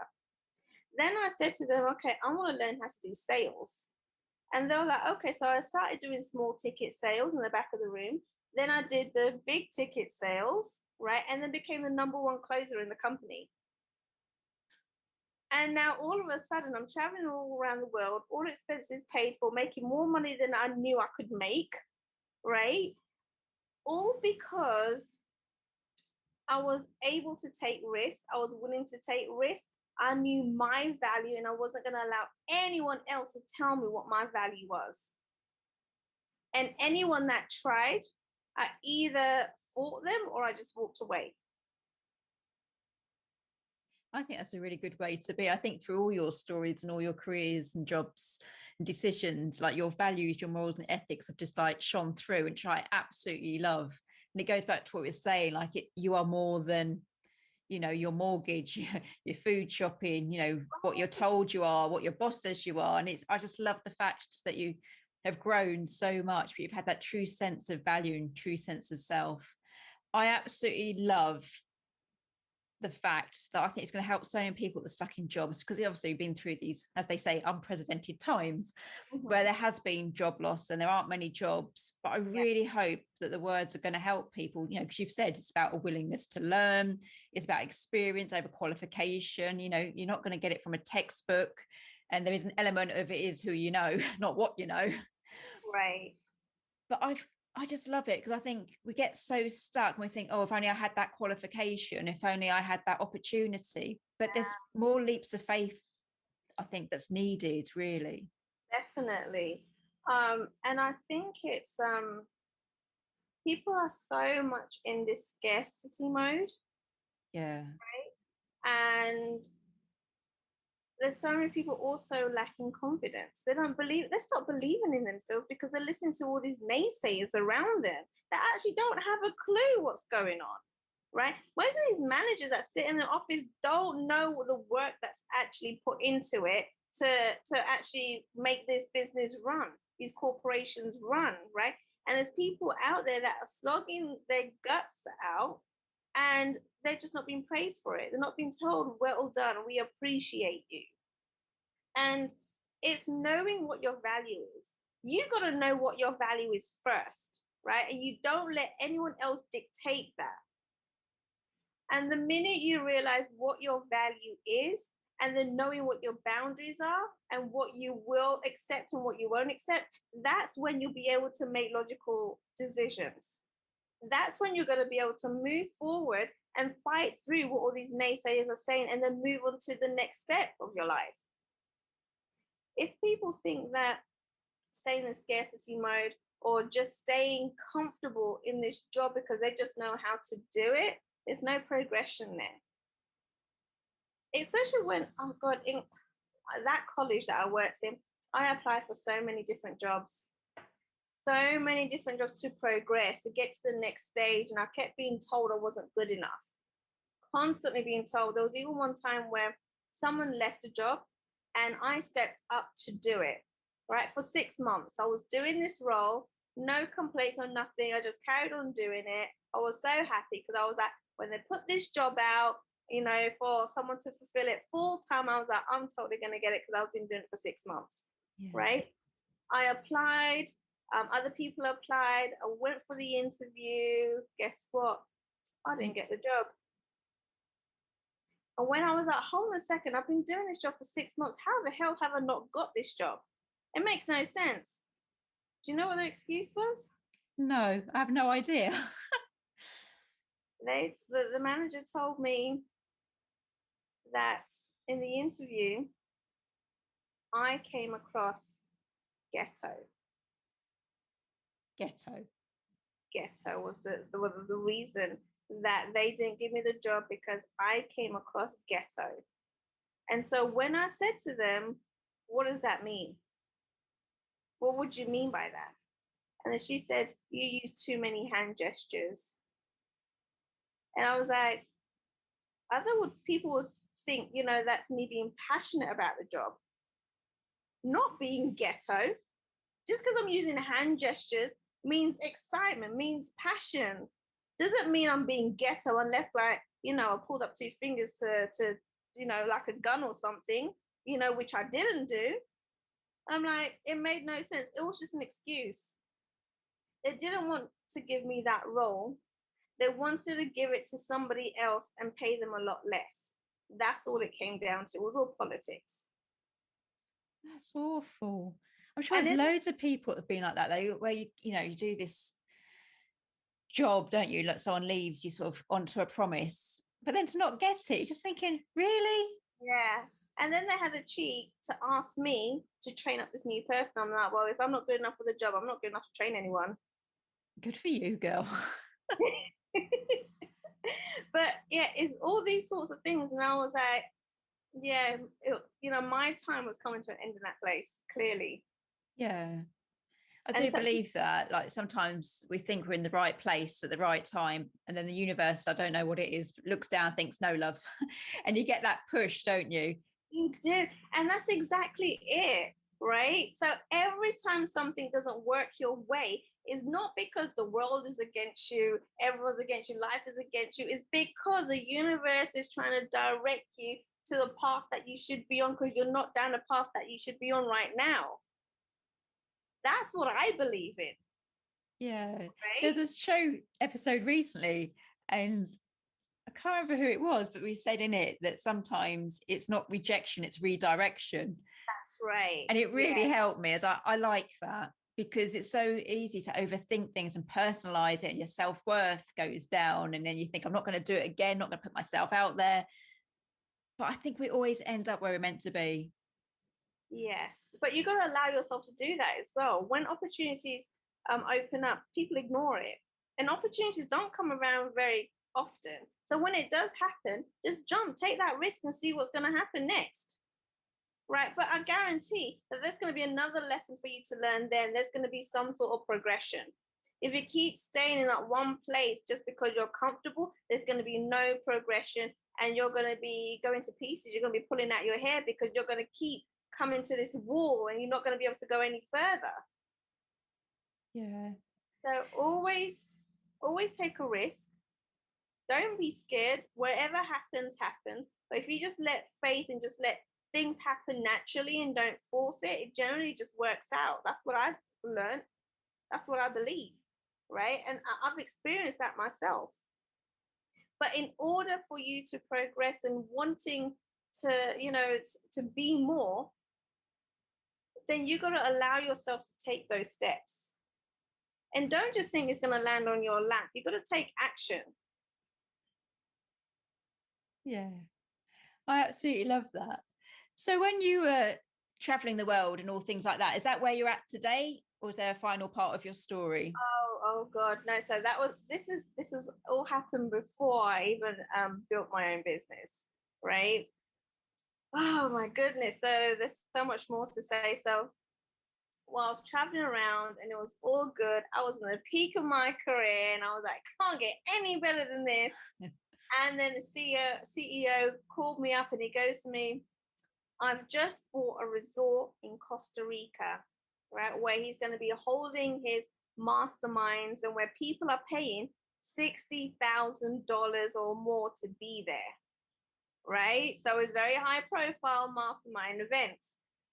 Then I said to them, okay, I want to learn how to do sales. And they were like, okay. So I started doing small ticket sales in the back of the room. Then I did the big ticket sales, right? And then became the number one closer in the company. And now all of a sudden, I'm traveling all around the world, all expenses paid for, making more money than I knew I could make, right? All because I was able to take risks. I was willing to take risks. I knew my value, and I wasn't going to allow anyone else to tell me what my value was. And anyone that tried, I either fought them or I just walked away. I think that's a really good way to be. I think through all your stories and all your careers and jobs and decisions, like your values, your morals and ethics have just like shone through, which I absolutely love. And it goes back to what we were saying, like you are more than, your mortgage, your food shopping, what you're told you are, what your boss says you are. And I just love the fact that you have grown so much, but you've had that true sense of value and true sense of self. I absolutely love the fact that I think it's going to help so many people that are stuck in jobs, because obviously we've been through these, as they say, unprecedented times where there has been job loss and there aren't many jobs. But I really hope that the words are going to help people, because you've said it's about a willingness to learn, it's about experience over qualification. You're not going to get it from a textbook, and there is an element of it is who you know, not what you know. Right. But I just love it, because I think we get so stuck and we think, oh, if only I had that qualification, if only I had that opportunity. But there's more leaps of faith, I think, that's needed, really. Definitely. And I think it's people are so much in this scarcity mode. Yeah. And there's so many people also lacking confidence. They stop believing in themselves because they're listening to all these naysayers around them that actually don't have a clue what's going on, right? Most of these managers that sit in the office don't know the work that's actually put into it to actually make this business run, these corporations run, right? And there's people out there that are slogging their guts out, and they're just not being praised for it. They're not being told, well done, we appreciate you. And it's knowing what your value is. You got to know what your value is first, right? And you don't let anyone else dictate that. And the minute you realize what your value is, and then knowing what your boundaries are and what you will accept and what you won't accept, that's when you'll be able to make logical decisions. That's when you're going to be able to move forward and fight through what all these naysayers are saying, and then move on to the next step of your life. If people think that staying in scarcity mode or just staying comfortable in this job because they just know how to do it, There's no progression there. Especially when, oh God, in that college that I worked in, I applied for so many different jobs. So many different jobs to progress, to get to the next stage. And I kept being told I wasn't good enough. Constantly being told. There was even one time where someone left a job and I stepped up to do it, right? For 6 months, I was doing this role, no complaints or nothing. I just carried on doing it. I was so happy because I was like, when they put this job out, you know, for someone to fulfill it full time, I was like, I'm totally going to get it because I've been doing it for 6 months, right? I applied. Other people applied. I went for the interview. Guess what? I didn't get the job. And when I was like, hold on a second, I've been doing this job for 6 months. How the hell have I not got this job? It makes no sense. Do you know what the excuse was? No, I have no idea. The manager told me that in the interview, I came across ghetto. Ghetto was the reason that they didn't give me the job, because I came across ghetto. And so when I said to them, what does that mean? What would you mean by that? And then she said, you use too many hand gestures. And I was like, people would think, you know, that's me being passionate about the job, not being ghetto. Just because I'm using hand gestures means excitement, means passion. Doesn't mean I'm being ghetto unless, like, you know, I pulled up 2 fingers to you know, like a gun or something, you know, which I didn't do. I'm like, it made no sense. It was just an excuse. They didn't want to give me that role. They wanted to give it to somebody else and pay them a lot less. That's all it came down to. It was all politics. That's awful. I'm sure there's loads of people that have been like that, though, where you know, you do this job, don't you? Like someone leaves you sort of onto a promise, but then to not get it, you're just thinking, really? Yeah. And then they had the cheek to ask me to train up this new person. I'm like, well, if I'm not good enough for the job, I'm not good enough to train anyone. Good for you, girl. But yeah, it's all these sorts of things. And I was like, yeah, you know, my time was coming to an end in that place, clearly. Yeah. I do believe that. Like, sometimes we think we're in the right place at the right time, and then the universe, I don't know what it is, looks down, thinks, no, love. And you get that push, don't you? You do. And that's exactly it, right? So every time something doesn't work your way, is not because the world is against you, everyone's against you, life is against you. It's because the universe is trying to direct you to the path that you should be on, because you're not down the path that you should be on right now. That's what I believe in. Yeah. Right? There's a show episode recently, and I can't remember who it was, but we said in it that sometimes it's not rejection, it's redirection. That's right. And it really helped me, as I like that, because it's so easy to overthink things and personalize it, and your self-worth goes down. And then you think, I'm not going to do it again, not going to put myself out there. But I think we always end up where we're meant to be. Yes, but you got to allow yourself to do that as well. When opportunities open up, people ignore it, and opportunities don't come around very often. So when it does happen, just jump, take that risk, and see what's going to happen next. Right, but I guarantee that there's going to be another lesson for you to learn. Then there's going to be some sort of progression. If you keep staying in that one place just because you're comfortable, there's going to be no progression, and you're going to be going to pieces. You're going to be pulling out your hair because you're going to keep coming to this wall, and you're not going to be able to go any further. Yeah. So always take a risk. Don't be scared. Whatever happens, happens. But if you just let faith and just let things happen naturally and don't force it, it generally just works out. That's what I've learned. That's what I believe, right? And I've experienced that myself. But in order for you to progress and wanting to, you know, to be more, then you got to allow yourself to take those steps. And don't just think it's going to land on your lap. You got to take action. Yeah, I absolutely love that. So when you were traveling the world and all things like that, is that where you're at today, or is there a final part of your story? Oh God, no. So this was all happened before I even built my own business, right? Oh my goodness. So there's so much more to say. So while I was traveling around and it was all good, I was in the peak of my career and I was like, can't get any better than this. And then the CEO called me up and he goes to me, I've just bought a resort in Costa Rica, right, where he's going to be holding his masterminds and where people are paying $60,000 or more to be there, right? So it's very high profile mastermind events.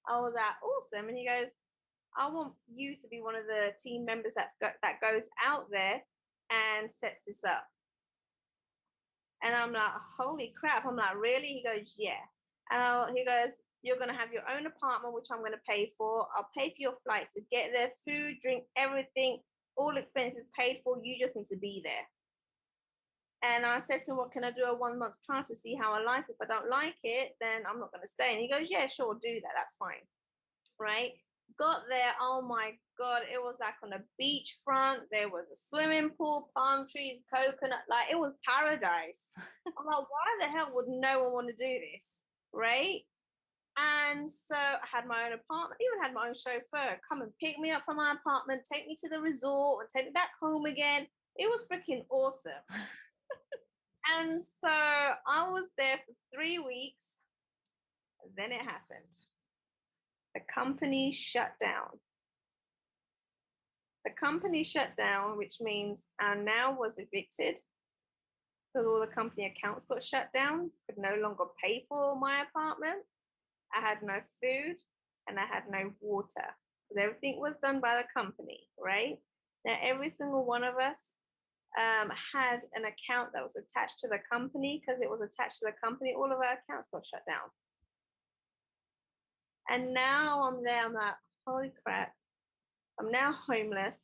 I was like, awesome. And he goes, I want you to be one of the team members that goes out there and sets this up. And I'm like, holy crap. I'm like, really? He goes, yeah. And he goes, you're going to have your own apartment, which I'm going to pay for. I'll pay for your flights to get there, food, drink, everything, all expenses paid for. You just need to be there. And I said to him, well, can I do a 1 month trial to see how I like it? If I don't like it, then I'm not going to stay. And he goes, yeah, sure, do that. That's fine. Right? Got there. Oh my God. It was like on a beachfront. There was a swimming pool, palm trees, coconut. Like it was paradise. I'm like, why the hell would no one want to do this? Right? And so I had my own apartment, even had my own chauffeur come and pick me up from my apartment, take me to the resort and take me back home again. It was freaking awesome. And so I was there for 3 weeks. Then it happened. The company shut down. The company shut down, which means I now was evicted because all the company accounts got shut down, could no longer pay for my apartment. I had no food and I had no water. Because everything was done by the company, right? Now, every single one of us had an account that was attached to the company. Because it was attached to the company, all of our accounts got shut down. And now I'm there, I'm like, holy crap. I'm now homeless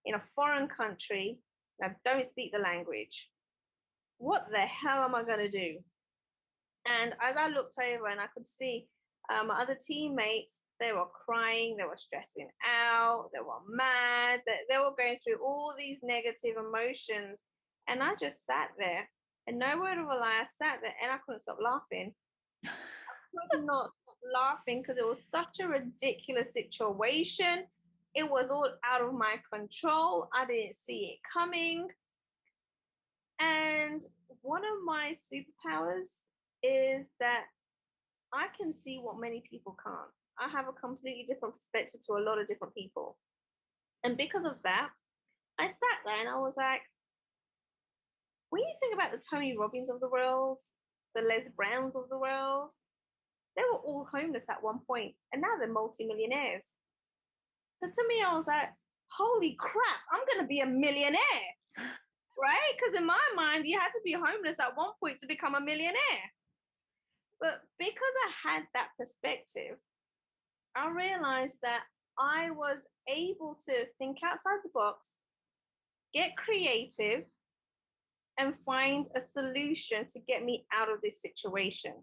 in a foreign country. And I don't speak the language. What the hell am I going to do? And as I looked over and I could see my other teammates, they were crying, they were stressing out, they were mad, they were going through all these negative emotions. And I just sat there, and no word of a lie, I sat there and I couldn't stop laughing. I could not stop laughing because it was such a ridiculous situation. It was all out of my control. I didn't see it coming. And one of my superpowers is that I can see what many people can't. I have a completely different perspective to a lot of different people. And because of that, I sat there and I was like, when you think about the Tony Robbins of the world, the Les Browns of the world, they were all homeless at one point, and now they're multimillionaires. So to me, I was like, holy crap, I'm going to be a millionaire, right? Because in my mind, you had to be homeless at one point to become a millionaire. But because I had that perspective, I realized that I was able to think outside the box, get creative, and find a solution to get me out of this situation.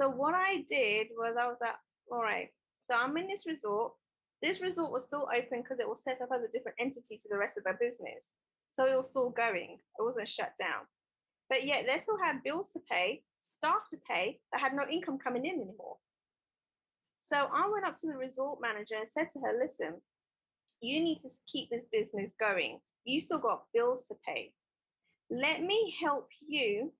So what I did was I was like, all right, so I'm in this resort. This resort was still open because it was set up as a different entity to the rest of their business. So it was still going. It wasn't shut down. But yet they still had bills to pay, staff to pay that had no income coming in anymore. So I went up to the resort manager and said to her, listen, you need to keep this business going. You still got bills to pay. Let me help you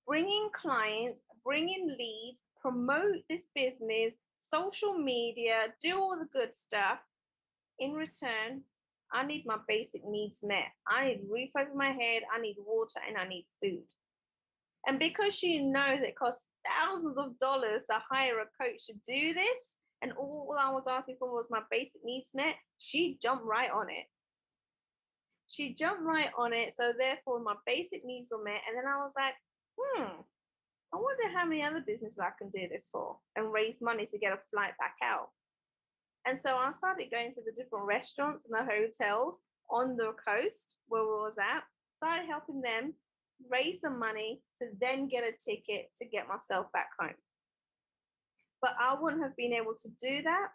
bring in clients, bring in leads, promote this business, social media, do all the good stuff. In return, I need my basic needs met. I need a roof over my head, I need water, and I need food. And because she knows it costs thousands of dollars to hire a coach to do this, and all I was asking for was my basic needs met, she jumped right on it. She jumped right on it. So therefore, my basic needs were met. And then I was like, I wonder how many other businesses I can do this for and raise money to get a flight back out. And so I started going to the different restaurants and the hotels on the coast where we was at, started helping them raise the money to then get a ticket to get myself back home. But I wouldn't have been able to do that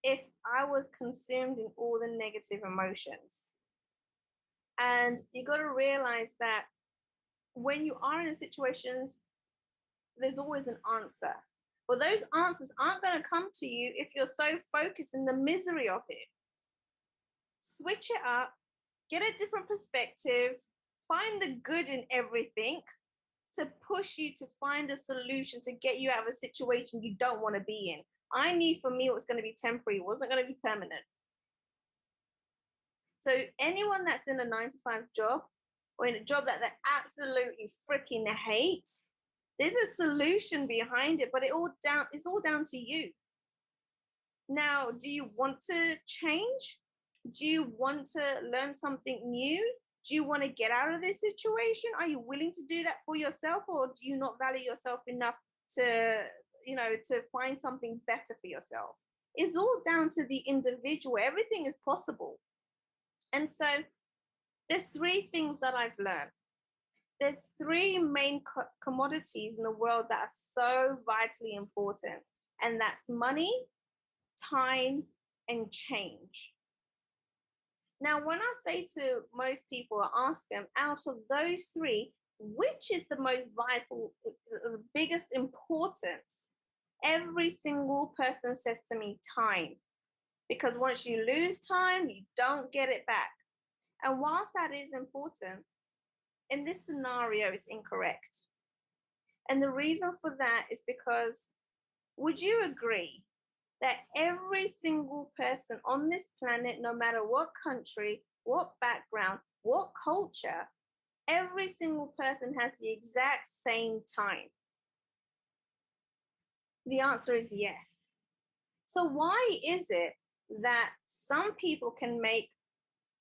if I was consumed in all the negative emotions. And you got to realize that when you are in situations, there's always an answer. But those answers aren't going to come to you if you're so focused in the misery of it. Switch it up, get a different perspective, find the good in everything to push you to find a solution to get you out of a situation you don't want to be in. I knew for me it was going to be temporary, it wasn't going to be permanent. So anyone that's in a 9-to-5 job or in a job that they absolutely freaking hate, there's a solution behind it, but it's all down to you. Now, do you want to change? Do you want to learn something new? Do you want to get out of this situation? Are you willing to do that for yourself, or do you not value yourself enough to find something better for yourself? It's all down to the individual. Everything is possible. And so there's 3 things that I've learned. There's 3 main commodities in the world that are so vitally important, and that's money, time, and change. Now, when I say to most people, I ask them, out of those 3, which is the most vital, the biggest importance? Every single person says to me, time. Because once you lose time, you don't get it back. And whilst that is important, in this scenario, it's incorrect. And the reason for that is because, would you agree that every single person on this planet, no matter what country, what background, what culture, every single person has the exact same time? The answer is yes. So why is it that some people can make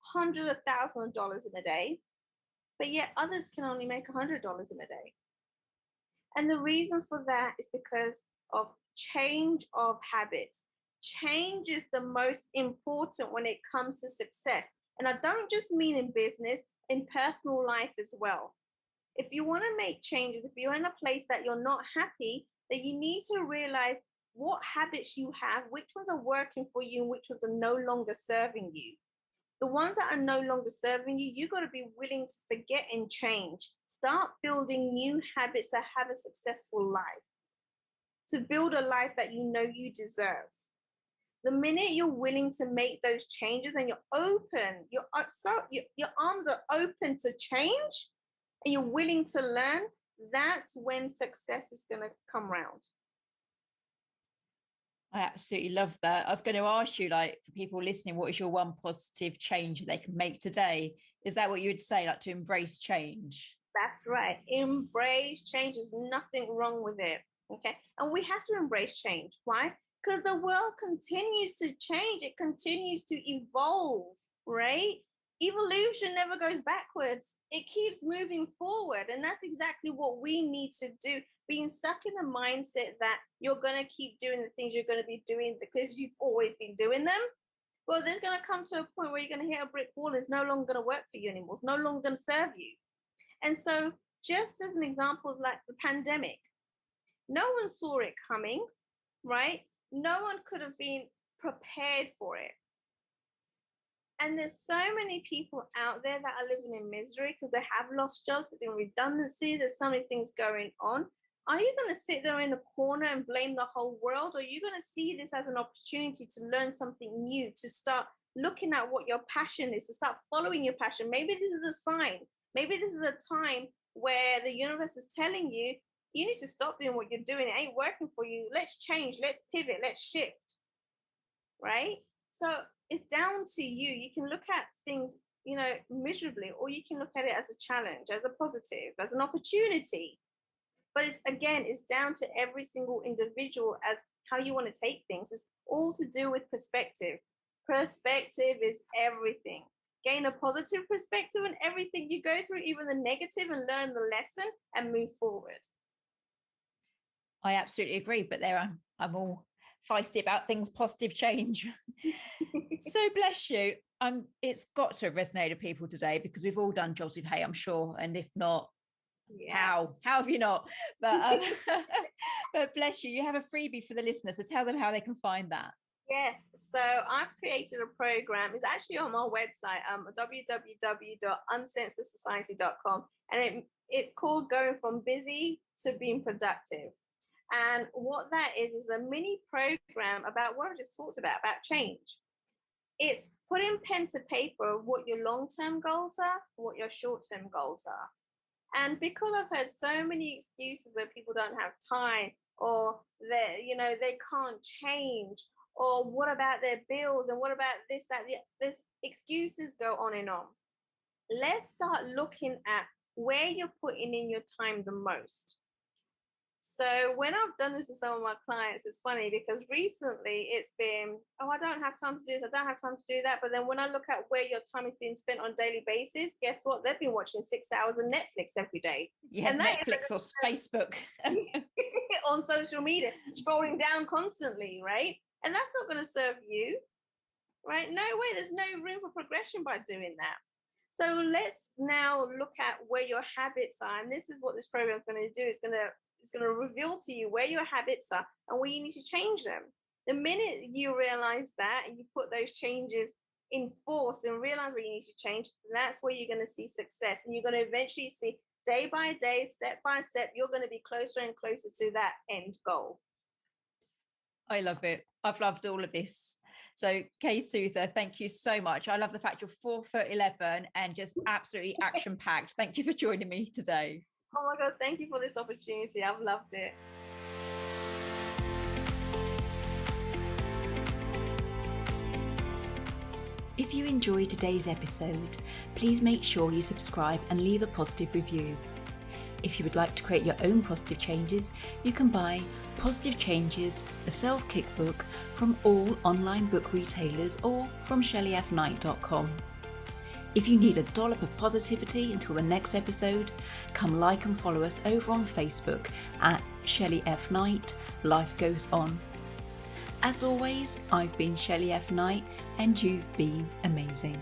hundreds of thousands of dollars in a day, but yet others can only make $100 in a day? And the reason for that is because of change of habits. Change is the most important when it comes to success. And I don't just mean in business, in personal life as well. If you want to make changes, if you're in a place that you're not happy, then you need to realize what habits you have, which ones are working for you and which ones are no longer serving you. The ones that are no longer serving you, you got to be willing to forget and change. Start building new habits that have a successful life, to build a life that you know you deserve. The minute you're willing to make those changes and you're open, your arms are open to change, and you're willing to learn, that's when success is going to come around. I absolutely love that. I was going to ask you, like, for people listening, what is your one positive change they can make today? Is that what you would say, like, to embrace change? That's right. Embrace change. There's nothing wrong with it. Okay. And we have to embrace change. Why? Because the world continues to change. It continues to evolve, right? Evolution never goes backwards. It keeps moving forward. And that's exactly what we need to do. Being stuck in the mindset that you're going to keep doing the things you're going to be doing because you've always been doing them. Well, there's going to come to a point where you're going to hit a brick wall. It's no longer going to work for you anymore. It's no longer going to serve you. And so, just as an example, like the pandemic, no one saw it coming, right? No one could have been prepared for it. And there's so many people out there that are living in misery because they have lost jobs, there's been redundancy, there's so many things going on. Are you going to sit there in a corner and blame the whole world? Or are you going to see this as an opportunity to learn something new, to start looking at what your passion is, to start following your passion? Maybe this is a sign. Maybe this is a time where the universe is telling you, you need to stop doing what you're doing. It ain't working for you. Let's change. Let's pivot. Let's shift. Right? So it's down to you. You can look at things, miserably, or you can look at it as a challenge, as a positive, as an opportunity. But it's down to every single individual as how you want to take things. It's all to do with perspective. Perspective is everything. Gain a positive perspective on everything you go through, even the negative, and learn the lesson and move forward. I absolutely agree, but I'm all feisty about things, positive change. So bless you. It's got to resonate with people today because we've all done jobs with hate, I'm sure. And if not, how have you not? But but bless you. You have a freebie for the listeners, so tell them how they can find that. Yes, so I've created a program. It's actually on my website, www.uncensoredsociety.com, and it's called Going from Busy to Being Productive. And what that is a mini program about what I just talked about change. It's putting pen to paper what your long-term goals are, what your short-term goals are. And because I've heard so many excuses where people don't have time, or they can't change, or what about their bills, and what about this, that, this excuses go on and on. Let's start looking at where you're putting in your time the most. So when I've done this with some of my clients, it's funny because recently it's been, I don't have time to do this, I don't have time to do that. But then when I look at where your time is being spent on a daily basis, guess what? They've been watching 6 hours of Netflix every day. Yeah, and Netflix or Facebook. On social media, scrolling down constantly, right? And that's not going to serve you, right? No way, there's no room for progression by doing that. So let's now look at where your habits are. And this is what this program is going to do. It's going to reveal to you where your habits are and where you need to change them. The minute you realize that and you put those changes in force and realize where you need to change, that's where you're going to see success. And you're going to eventually see day by day, step by step, you're going to be closer and closer to that end goal. I love it. I've loved all of this. So Kay Suthar, thank you so much. I love the fact you're 4'11" and just absolutely action packed. Thank you for joining me today. Oh my God, thank you for this opportunity. I've loved it. If you enjoyed today's episode, please make sure you subscribe and leave a positive review. If you would like to create your own positive changes, you can buy Positive Changes, a self-kick book from all online book retailers or from ShelleyF9.com. If you need a dollop of positivity until the next episode, come like and follow us over on Facebook at Shelley F Knight, Life Goes On. As always, I've been Shelley F Knight and you've been amazing.